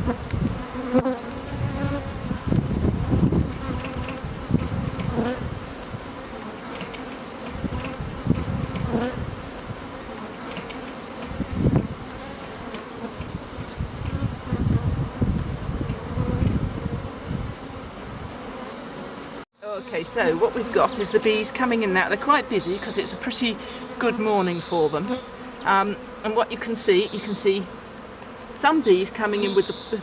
Okay, so what we've got is the bees coming in now. They're quite busy because it's a pretty good morning for them. And what you can see some bees coming in with the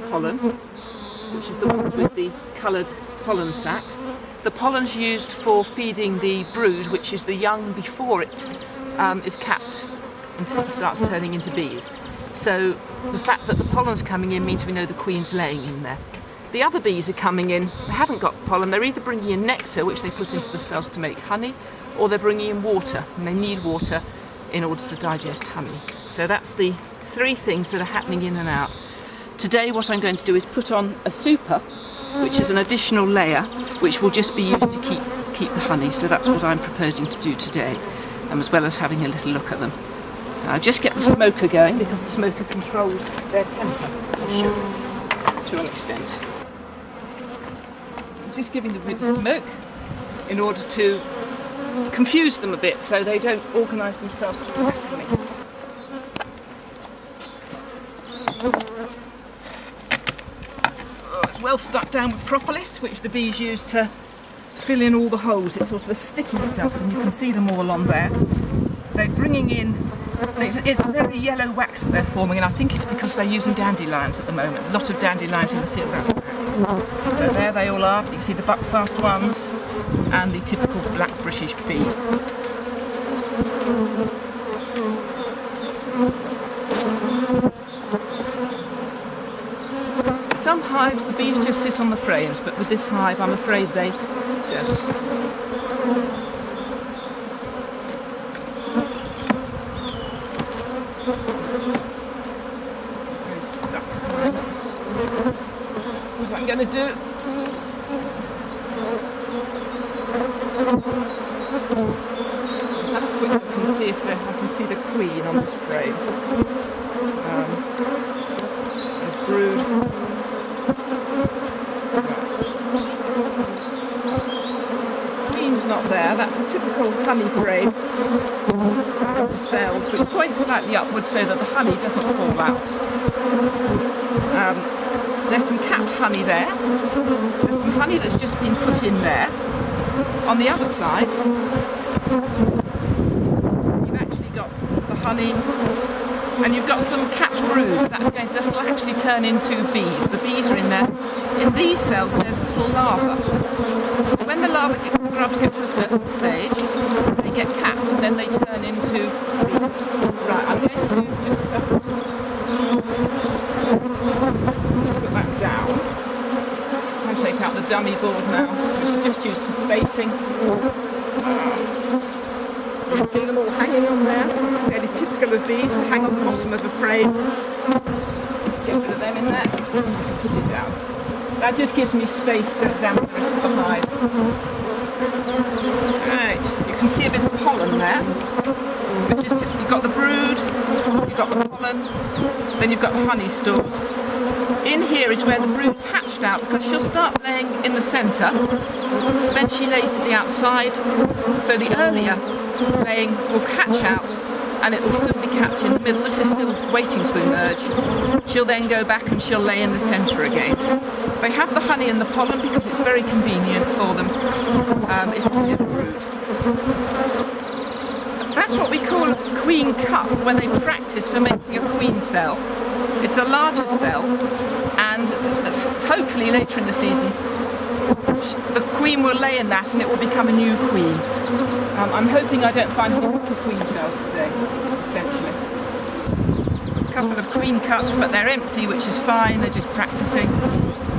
pollen, which is the ones with the coloured pollen sacs. The pollen's used for feeding the brood, which is the young before it is capped until it starts turning into bees. So the fact that the pollen's coming in means we know the queen's laying in there. The other bees are coming in, they haven't got pollen, they're either bringing in nectar, which they put into the cells to make honey, or they're bringing in water, and they need water in order to digest honey. So that's the three things that are happening in and out. Today what I'm going to do is put on a super, which is an additional layer, which will just be used to keep the honey. So that's what I'm proposing to do today, as well as having a little look at them. I'll just get the smoker going, because the smoker controls their temper, to an extent. Just giving them a bit of smoke in order to confuse them a bit so they don't organise themselves to attack me. Oh, it's well stuck down with propolis, which the bees use to fill in all the holes. It's sort of a sticky stuff, and you can see them all on there. They're bringing in, it's a very yellow wax that they're forming, and I think it's because they're using dandelions at the moment. A lot of dandelions in the field out there. So there they all are. You can see the buckfast ones and the typical black British bee. Some hives the bees just sit on the frames, but with this hive I'm afraid they don't. Very stuck. What I'm going to do, have a quick look and see if I can see the queen on this frame. There's brood. Queen's not there. That's a typical honey frame of the cells, which points slightly upwards so that the honey doesn't fall out. There's some capped honey there. There's some honey that's just been put in there. On the other side, you've actually got the honey, and you've got some capped brood that'll actually turn into bees. The bees are in there. In these cells, there's little larvae. When the larvae get to a certain stage, they get capped, and then they turn into bees. Right, I'm going to just put that down and take out the dummy board now, which is just used for spacing. You can see them all hanging on there. Fairly typical of bees to hang on the bottom of a frame. Get rid of them in there, put it down. That just gives me space to examine the rest of the hive. Right, you can see a bit of pollen there. You've got the brood, you've got the pollen, then you've got the honey stores. In here is where the brood's hatched out, because she'll start laying in the centre, then she lays to the outside, so the earlier laying will hatch out and it will still be capped in the middle. This is still waiting to emerge. She'll then go back and she'll lay in the centre again. They have the honey and the pollen because it's very convenient for them if it's a little brood. That's what we call a queen cup when they practice for making a queen cell. It's a larger cell, and that's hopefully later in the season the queen will lay in that and it will become a new queen. I'm hoping I don't find any more queen cells today, essentially. A couple of queen cups, but they're empty, which is fine, they're just practicing.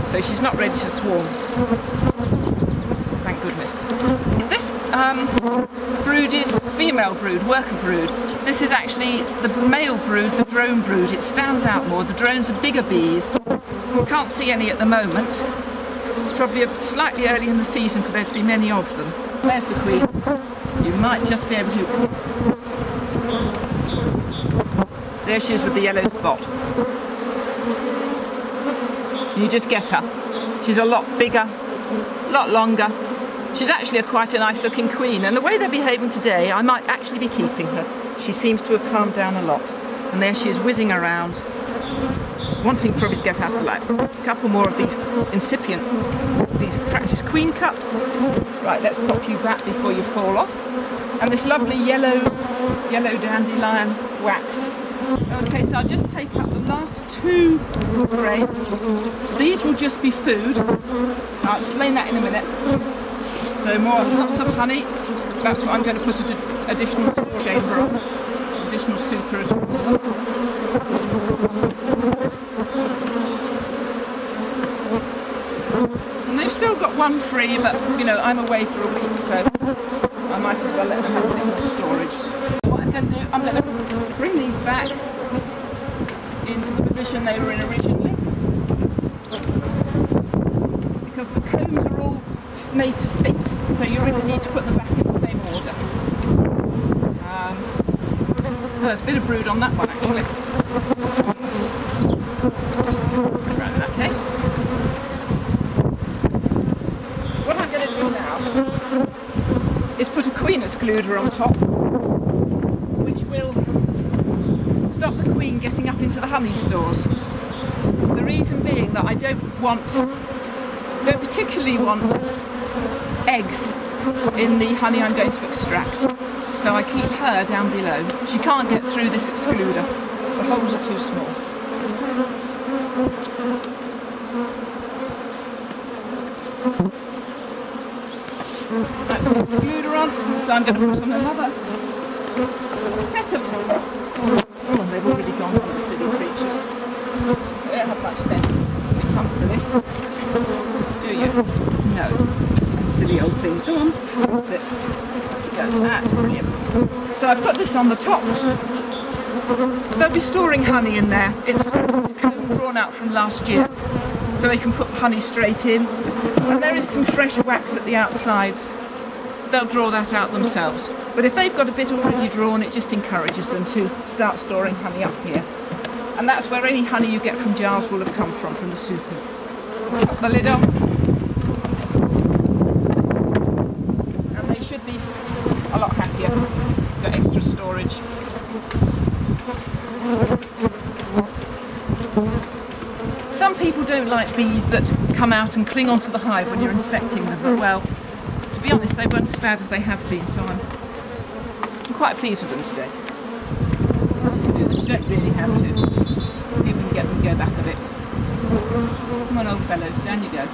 So she's not ready to swarm. Thank goodness. This brood is female brood, worker brood. This is actually the male brood, the drone brood. It stands out more. The drones are bigger bees. You can't see any at the moment. It's probably slightly early in the season for there to be many of them. There's the queen. You might just be able to... There she is with the yellow spot. You just get her. She's a lot bigger, a lot longer. She's actually quite a nice looking queen, and the way they're behaving today, I might actually be keeping her. She seems to have calmed down a lot, and there she is whizzing around, wanting probably to get out of life. A couple more of these incipient, these practice queen cups. Right, let's pop you back before you fall off. And this lovely yellow dandelion wax. Okay, so I'll just take up the last 2 grapes. These will just be food. I'll explain that in a minute. So lots of honey. That's what I'm going to put an additional chamber on. Additional super as well. And they've still got 1 free, but you know, I'm away for a week, so I might as well let them have a bit more storage. What I'm going to do, I'm going to bring these back into the position they were in originally, because the combs are all made to fit, so you really need to put them back in the same order. There's a bit of brood on that one actually. Right, in that case. What I'm going to do now is put a queen excluder on top, which will stop the queen getting up into the honey stores. The reason being that I don't particularly want eggs in the honey I'm going to extract. So I keep her down below. She can't get through this excluder. The holes are too small. That's the excluder on, so I'm going to put on another set of... Oh, they've already gone, the silly creatures. They don't have much sense when it comes to this. Do you? No. Silly old things. Go on. That's it. That's brilliant. So I've put this on the top. They'll be storing honey in there. It's comb drawn out from last year, so they can put honey straight in. And there is some fresh wax at the outsides. They'll draw that out themselves. But if they've got a bit already drawn, it just encourages them to start storing honey up here. And that's where any honey you get from jars will have come from the supers. Pop the lid on. And they should be a lot happier. Got extra storage. Some people don't like bees that come out and cling onto the hive when you're inspecting them, but well, to be honest, they weren't as bad as they have been, so I'm quite pleased with them today. Just do this. You don't really have to, just see if we can get them to go back a bit. Come on, old fellows, down you go.